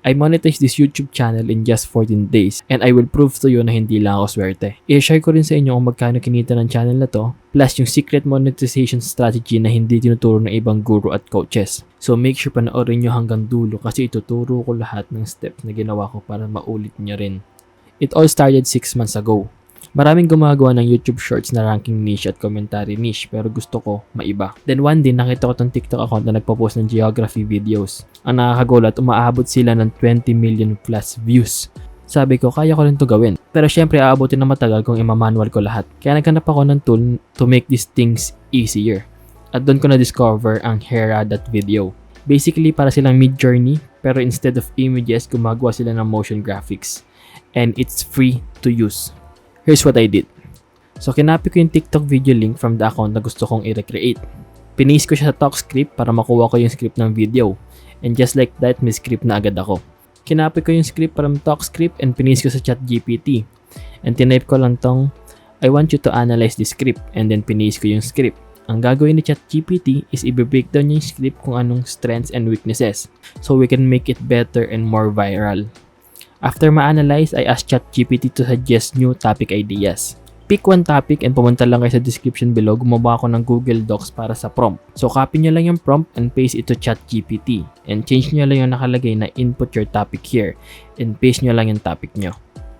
I monetized this YouTube channel in just 14 days and I will prove to you na hindi lang ako swerte. I-share ko rin sa inyo kung magkano kinita ng channel na to, plus yung secret monetization strategy na hindi tinuturo ng ibang guru at coaches. So make sure panoorin nyo hanggang dulo kasi ituturo ko lahat ng steps na ginawa ko para maulit nyo rin. It all started 6 months ago. Maraming gumagawa ng YouTube Shorts na ranking niche at commentary niche pero gusto ko maiba. Then one day nakita ko tong TikTok account na nagpo-post ng geography videos. Ang nakakagulat, umaabot sila ng 20 million plus views. Sabi ko, kaya ko rin to gawin. Pero syempre aabotin na matagal kung ima-manual ko lahat. Kaya naghanap ako ng tool to make these things easier. At doon ko na-discover ang Hera.video. Basically para silang mid-journey pero instead of images, gumagawa sila ng motion graphics. And it's free to use. Here's what I did. So, kinopy ko yung TikTok video link from the account na gusto kong i-recreate. Pinaste ko siya sa talk script para makuha ko yung script ng video. And just like that, may script na agad ako. Kinopy ko yung script from talk script and pinaste ko sa ChatGPT. And tinype ko lang tong, I want you to analyze this script. And then pinaste ko yung script. Ang gagawin ni ChatGPT is i-breakdown yung script kung anong strengths and weaknesses. So, we can make it better and more viral. After ma-analyze, I asked ChatGPT to suggest new topic ideas. Pick one topic and pumunta lang kayo sa description below. Gumawa ako ng Google Docs para sa prompt. So copy nyo lang yung prompt and paste it to ChatGPT. And change nyo lang yung nakalagay na input your topic here. And paste nyo lang yung topic nyo.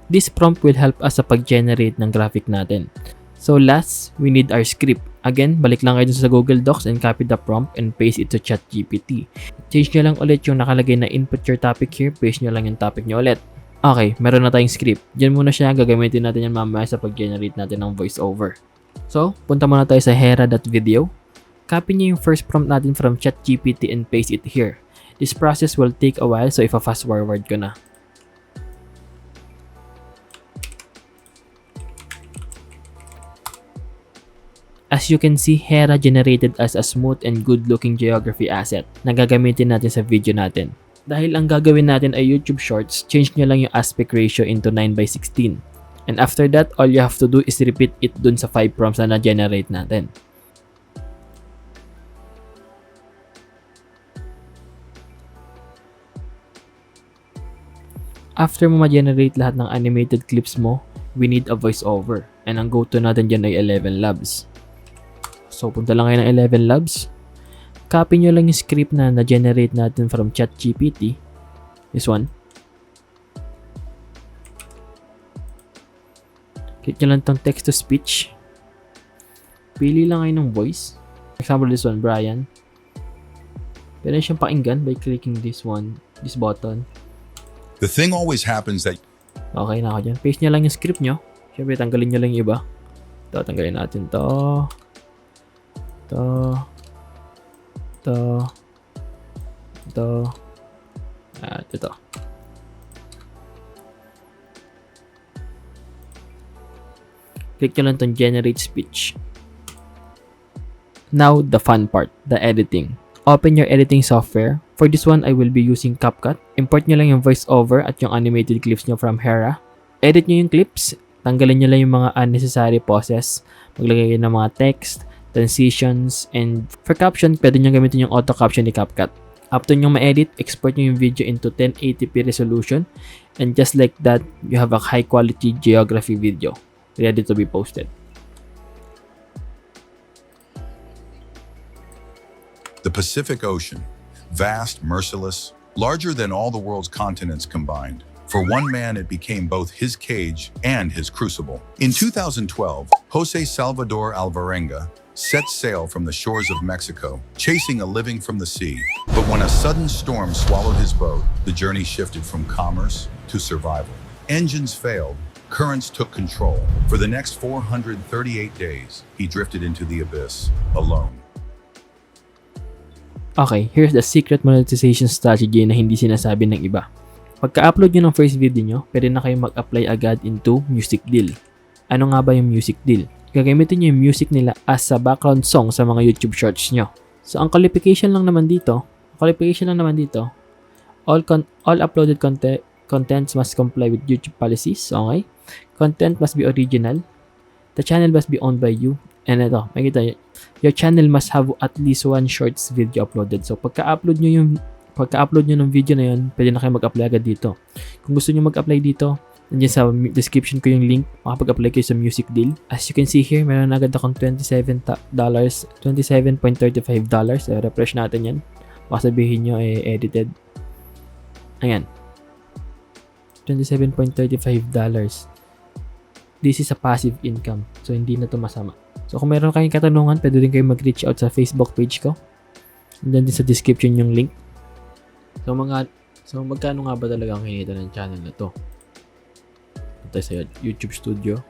This prompt will help us sa pag-generate ng graphic natin. So last, we need our script. Again, balik lang kayo sa Google Docs and copy the prompt and paste it to ChatGPT. Change nyo lang ulit yung nakalagay na input your topic here, paste nyo lang yung topic nyo ulit. Okay, meron na tayong script. Diyan muna siya, gagamitin natin yan mamaya sa pag-generate natin ng voiceover. So, punta muna tayo sa Hera.video. Copy nyo yung first prompt natin from ChatGPT and paste it here. This process will take a while, so ipa-fast forward ko na. As you can see, Hera generated as a smooth and good-looking geography asset na gagamitin natin sa video natin. Dahil ang gagawin natin ay YouTube Shorts, change nyo lang yung aspect ratio into 9:16. And after that, all you have to do is repeat it dun sa 5 prompts na na-generate natin. After mo ma-generate lahat ng animated clips mo, we need a voiceover. And ang go-to natin dyan ay 11 Labs. So, punta lang kayo ng 11 Labs. Copy nyo lang yung script na na-generate natin from ChatGPT. This one. Click nyo lang itong text-to-speech. Pili lang kayo ng voice. For example, this one, Brian. Pwede siyang pakinggan by clicking this one, this button. The thing always happens that... Okay na ako dyan. Paste nyo lang yung script nyo. Siyempre, tanggalin nyo lang yung iba. Ito, tanggalin natin to. At ito. Click nyo lang itong generate speech. Now, the fun part, the editing. Open your editing software. For this one, I will be using CapCut. Import nyo lang yung voiceover at yung animated clips nyo from Hera. Edit nyo yung clips. Tanggalin nyo lang yung mga unnecessary pauses. Maglagay ng mga text, transitions, and for caption, pwede nyo gamitin yung auto caption ni CapCut. After nyo ma-edit, export nyo yung video into 1080p resolution, and just like that, you have a high quality geography video ready to be posted. The Pacific Ocean, vast, merciless, larger than all the world's continents combined. For one man, it became both his cage and his crucible. In 2012, Jose Salvador Alvarenga set sail from the shores of Mexico, chasing a living from the sea. But when a sudden storm swallowed his boat, the journey shifted from commerce to survival. Engines failed, currents took control. For the next 438 days, he drifted into the abyss, alone. Okay, here's the secret monetization strategy na hindi sinasabi ng iba. Pagka-upload nyo ng first video nyo, pwede na kayo mag-apply agad into music deal. Ano nga ba yung music deal? Gagamitin nyo yung music nila as a background song sa mga YouTube shorts nyo. So, ang qualification lang naman dito, all uploaded contents must comply with YouTube policies. Okay? Content must be original. The channel must be owned by you. And ito, makikita nyo, your channel must have at least one shorts video uploaded. So, pagka-upload nyo yung pagka-upload nyo ng video na yun, pwede na kayo mag-apply agad dito. Kung gusto nyo mag-apply dito, nandiyan sa description ko yung link, makapag-apply kayo sa music deal. As you can see here, meron agad akong $27.35. Refresh natin yan. Baka sabihin nyo edited. Ayan. $27.35. This is a passive income. So, hindi na to masama. So, kung meron kayong katanungan, pwede rin kayo mag-reach out sa Facebook page ko. Nandiyan din sa description yung link. So, magkano nga ba talaga ang kinita ng channel na to? Ito sa YouTube Studio.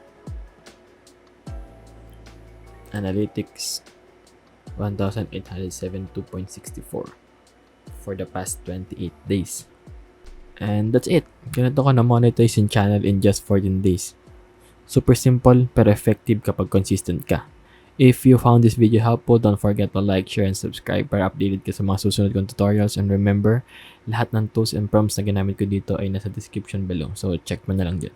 Analytics. 1,872.64 for the past 28 days. And that's it. Ganito ka na monetize yung channel in just 14 days. Super simple pero effective kapag consistent ka. If you found this video helpful, don't forget to like, share, and subscribe para updated ka sa mga susunod kong tutorials. And remember, lahat ng tools and prompts na ginamit ko dito ay nasa description below. So, check mo na lang dyan.